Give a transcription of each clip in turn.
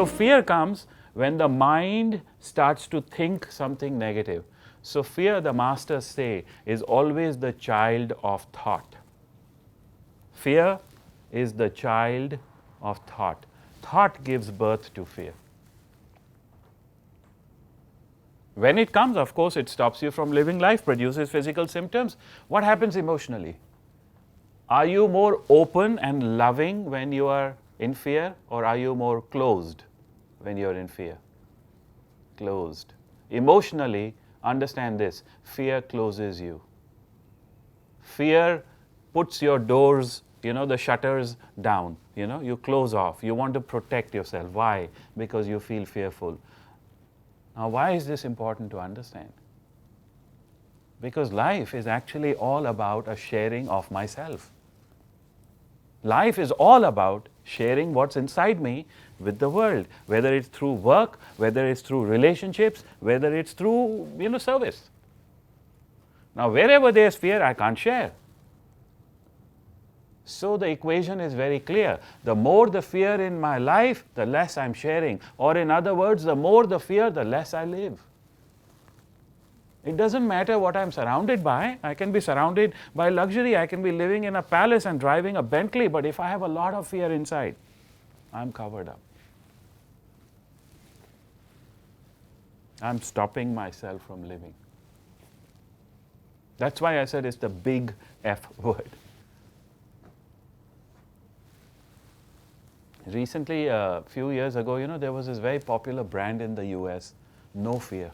So fear comes when the mind starts to think something negative. So fear, the masters say, is always the child of thought. Fear is the child of thought. Thought gives birth to fear. When it comes, of course, it stops you from living life, produces physical symptoms. What happens emotionally? Are you more open and loving when you are in fear, or are you more closed when you are in fear? Closed. Emotionally, understand this, fear closes you. Fear puts your doors, the shutters down. You close off. You want to protect yourself. Why? Because you feel fearful. Now, why is this important to understand? Because life is actually all about a sharing of myself. Life is all about sharing what's inside me with the world, whether it's through work, whether it's through relationships, whether it's through, service. Now, wherever there's fear, I can't share. So the equation is very clear. The more the fear in my life, the less I'm sharing. Or in other words, the more the fear, the less I live. It doesn't matter what I'm surrounded by. I can be surrounded by luxury. I can be living in a palace and driving a Bentley. But if I have a lot of fear inside, I'm covered up. I'm stopping myself from living. That's why I said it's the big F word. Recently, a few years ago, there was this very popular brand in the US, No Fear.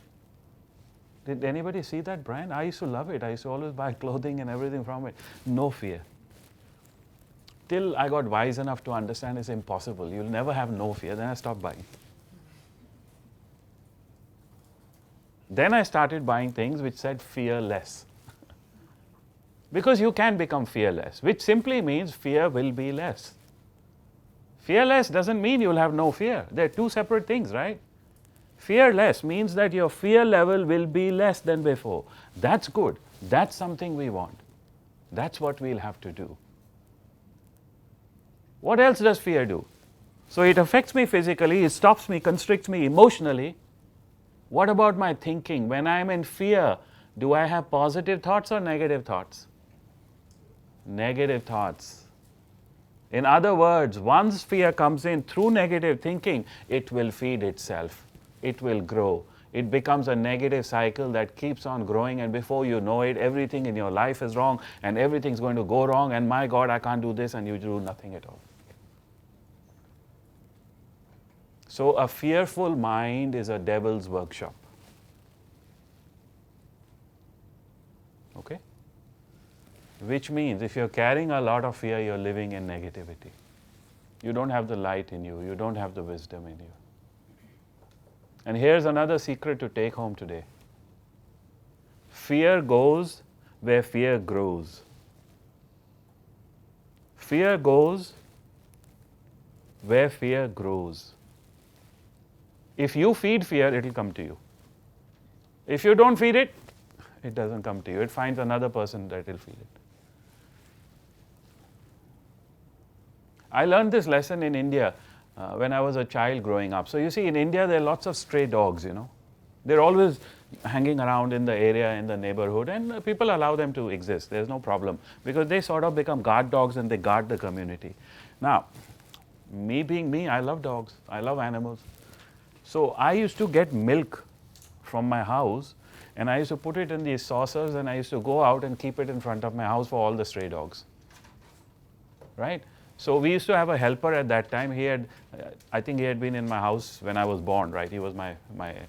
Did anybody see that brand? I used to love it. I used to always buy clothing and everything from it. No fear. Till I got wise enough to understand it's impossible. You'll never have no fear. Then I stopped buying. Then I started buying things which said fearless. Because you can become fearless, which simply means fear will be less. Fearless doesn't mean you'll have no fear. They're two separate things, right? Fearless means that your fear level will be less than before. That's good. That's something we want. That's what we'll have to do. What else does fear do? So it affects me physically, it stops me, constricts me emotionally. What about my thinking? When I'm in fear, do I have positive thoughts or negative thoughts? Negative thoughts. In other words, once fear comes in through negative thinking, it will feed itself. It will grow. It becomes a negative cycle that keeps on growing, and before you know it, everything in your life is wrong and everything's going to go wrong, and my God, I can't do this, and you do nothing at all. So a fearful mind is a devil's workshop. Okay? Which means if you're carrying a lot of fear, you're living in negativity. You don't have the light in you. You don't have the wisdom in you. And here's another secret to take home today. Fear goes where fear grows. Fear goes where fear grows. If you feed fear, it'll come to you. If you don't feed it, it doesn't come to you. It finds another person that will feed it. I learned this lesson in India when I was a child growing up. So you see, in India, there are lots of stray dogs, They're always hanging around in the area, in the neighborhood, and people allow them to exist. There's no problem, because they sort of become guard dogs and they guard the community. Now, me being me, I love dogs. I love animals. So I used to get milk from my house, and I used to put it in these saucers, and I used to go out and keep it in front of my house for all the stray dogs. Right? So we used to have a helper at that time. I think he had been in my house when I was born, right? He was my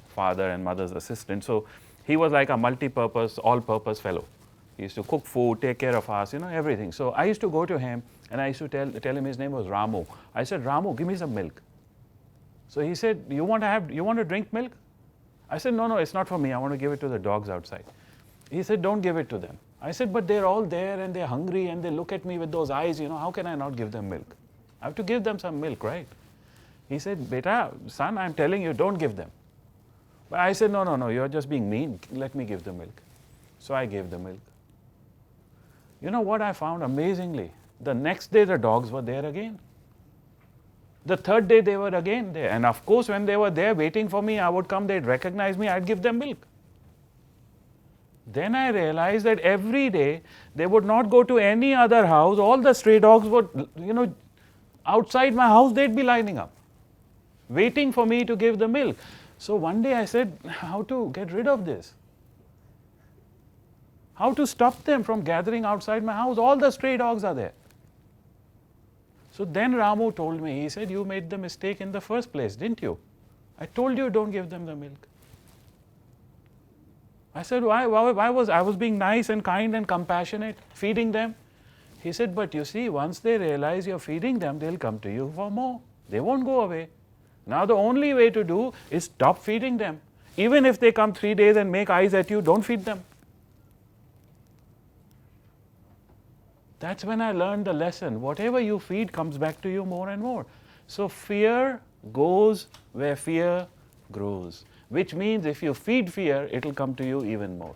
father and mother's assistant. So he was like a multi-purpose, all-purpose fellow. He used to cook food, take care of us, everything. So I used to go to him, and I used to tell him his name was Ramu. I said, Ramu, give me some milk. So he said, you want to drink milk? I said, no, it's not for me. I want to give it to the dogs outside. He said, don't give it to them. I said, but they're all there and they're hungry and they look at me with those eyes, how can I not give them milk? I have to give them some milk, right? He said, Beta, son, I'm telling you, don't give them. But I said, no, you're just being mean. Let me give the milk. So I gave the milk. You know what I found amazingly? The next day the dogs were there again. The third day they were again there. And of course, when they were there waiting for me, I would come, they'd recognize me, I'd give them milk. Then I realized that every day they would not go to any other house. All the stray dogs would, outside my house, they'd be lining up, waiting for me to give the milk. So one day I said, how to get rid of this? How to stop them from gathering outside my house? All the stray dogs are there. So then Ramu told me, he said, you made the mistake in the first place, didn't you? I told you don't give them the milk. I said, why was I being nice and kind and compassionate, feeding them? He said, but you see, once they realize you're feeding them, they'll come to you for more. They won't go away. Now the only way to do is stop feeding them. Even if they come 3 days and make eyes at you, don't feed them. That's when I learned the lesson. Whatever you feed comes back to you more and more. So fear goes where fear grows, which means if you feed fear, it'll come to you even more.